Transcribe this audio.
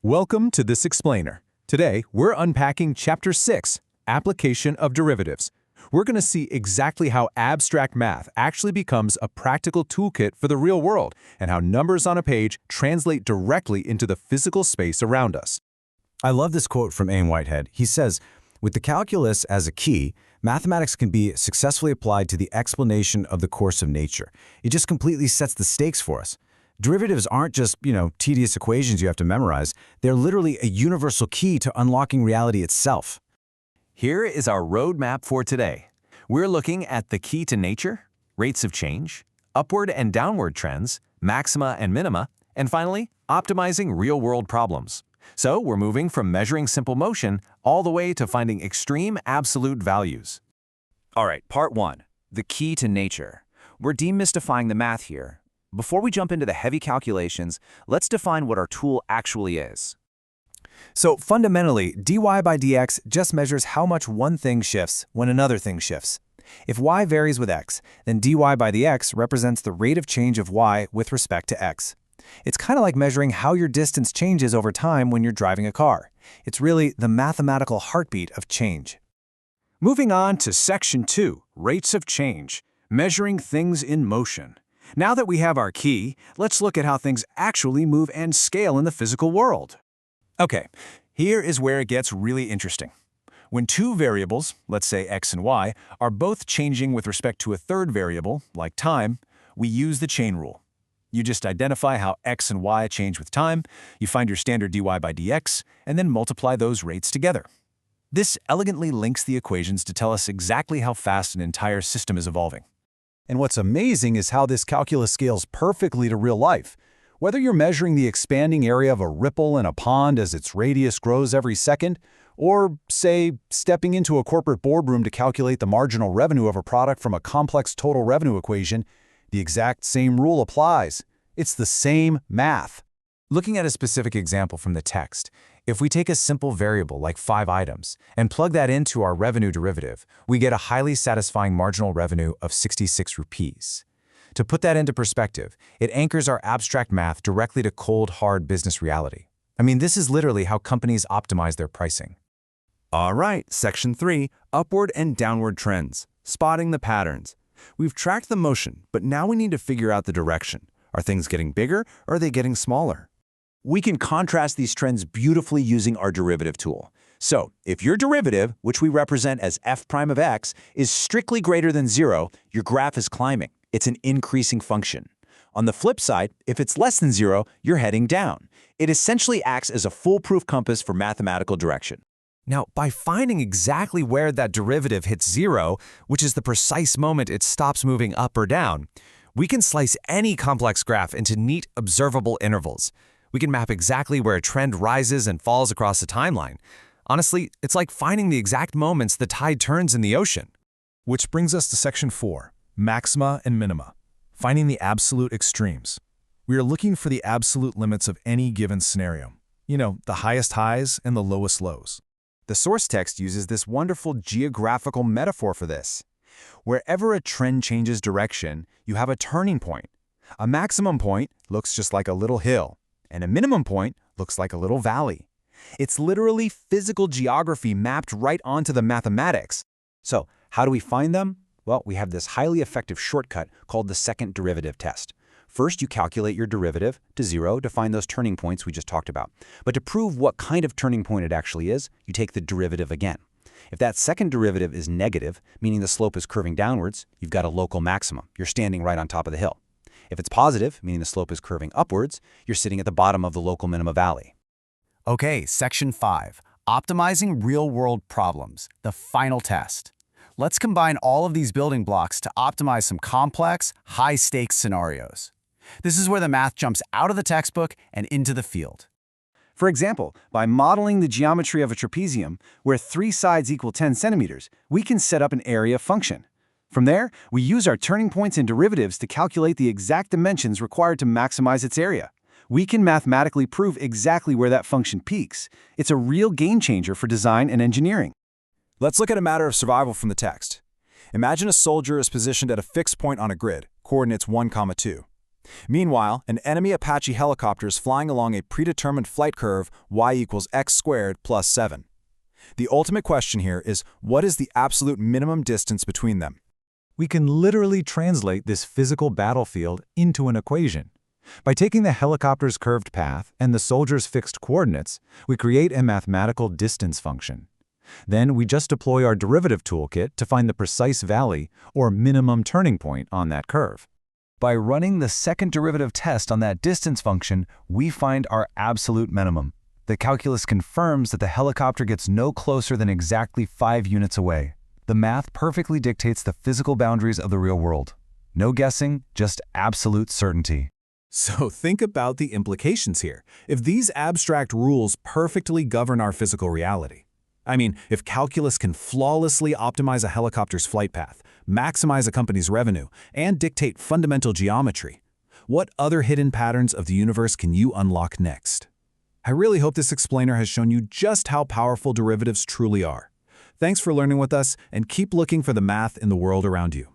Welcome to This Explainer. Today, we're unpacking Chapter 6, Application of Derivatives. We're going to see exactly how abstract math actually becomes a practical toolkit for the real world and how numbers on a page translate directly into the physical space around us. I love this quote from Aim Whitehead. He says, "With the calculus as a key, mathematics can be successfully applied to the explanation of the course of nature. It just completely sets the stakes for us. Derivatives aren't just, tedious equations you have to memorize. They're literally a universal key to unlocking reality itself." Here is our roadmap for today. We're looking at the key to nature, rates of change, upward and downward trends, maxima and minima, and finally, optimizing real-world problems. So we're moving from measuring simple motion all the way to finding extreme absolute values. All right, part 1, the key to nature. We're demystifying the math here. Before we jump into the heavy calculations, let's define what our tool actually is. So fundamentally, dy by dx just measures how much one thing shifts when another thing shifts. If y varies with x, then dy by dx represents the rate of change of y with respect to x. It's kind of like measuring how your distance changes over time when you're driving a car. It's really the mathematical heartbeat of change. Moving on to Section 2, Rates of Change, Measuring Things in Motion. Now that we have our key, let's look at how things actually move and scale in the physical world. Okay, here is where it gets really interesting. When two variables, let's say x and y, are both changing with respect to a third variable, like time, we use the chain rule. You just identify how x and y change with time, you find your standard dy by dx, and then multiply those rates together. This elegantly links the equations to tell us exactly how fast an entire system is evolving. And what's amazing is how this calculus scales perfectly to real life. Whether you're measuring the expanding area of a ripple in a pond as its radius grows every second, or, say, stepping into a corporate boardroom to calculate the marginal revenue of a product from a complex total revenue equation, the exact same rule applies. It's the same math. Looking at a specific example from the text, if we take a simple variable like 5 items and plug that into our revenue derivative, we get a highly satisfying marginal revenue of 66 rupees. To put that into perspective, it anchors our abstract math directly to cold, hard business reality. I mean, this is literally how companies optimize their pricing. All right, Section 3, upward and downward trends, spotting the patterns. We've tracked the motion, but now we need to figure out the direction. Are things getting bigger or are they getting smaller? We can contrast these trends beautifully using our derivative tool. So, if your derivative, which we represent as f prime of x, is strictly greater than 0, your graph is climbing. It's an increasing function. On the flip side, if it's less than 0, you're heading down. It essentially acts as a foolproof compass for mathematical direction. Now, by finding exactly where that derivative hits 0, which is the precise moment it stops moving up or down, we can slice any complex graph into neat, observable intervals. We can map exactly where a trend rises and falls across a timeline. Honestly, it's like finding the exact moments the tide turns in the ocean. Which brings us to Section 4, Maxima and Minima, finding the absolute extremes. We are looking for the absolute limits of any given scenario. The highest highs and the lowest lows. The source text uses this wonderful geographical metaphor for this. Wherever a trend changes direction, you have a turning point. A maximum point looks just like a little hill, and a minimum point looks like a little valley. It's literally physical geography mapped right onto the mathematics. So, how do we find them? Well, we have this highly effective shortcut called the second derivative test. First, you calculate your derivative to 0 to find those turning points we just talked about. But to prove what kind of turning point it actually is, you take the derivative again. If that second derivative is negative, meaning the slope is curving downwards, you've got a local maximum. You're standing right on top of the hill. If it's positive, meaning the slope is curving upwards, you're sitting at the bottom of the local minima valley. Okay, Section 5, optimizing real-world problems, the final test. Let's combine all of these building blocks to optimize some complex, high-stakes scenarios. This is where the math jumps out of the textbook and into the field. For example, by modeling the geometry of a trapezium, where 3 sides equal 10 centimeters, we can set up an area function. From there, we use our turning points and derivatives to calculate the exact dimensions required to maximize its area. We can mathematically prove exactly where that function peaks. It's a real game changer for design and engineering. Let's look at a matter of survival from the text. Imagine a soldier is positioned at a fixed point on a grid, coordinates 1, 2. Meanwhile, an enemy Apache helicopter is flying along a predetermined flight curve y equals x squared plus 7. The ultimate question here is, what is the absolute minimum distance between them? We can literally translate this physical battlefield into an equation. By taking the helicopter's curved path and the soldier's fixed coordinates, we create a mathematical distance function. Then we just deploy our derivative toolkit to find the precise valley or minimum turning point on that curve. By running the second derivative test on that distance function, we find our absolute minimum. The calculus confirms that the helicopter gets no closer than exactly 5 units away. The math perfectly dictates the physical boundaries of the real world. No guessing, just absolute certainty. So think about the implications here. If these abstract rules perfectly govern our physical reality, I mean, if calculus can flawlessly optimize a helicopter's flight path, maximize a company's revenue, and dictate fundamental geometry, what other hidden patterns of the universe can you unlock next? I really hope this explainer has shown you just how powerful derivatives truly are. Thanks for learning with us, and keep looking for the math in the world around you.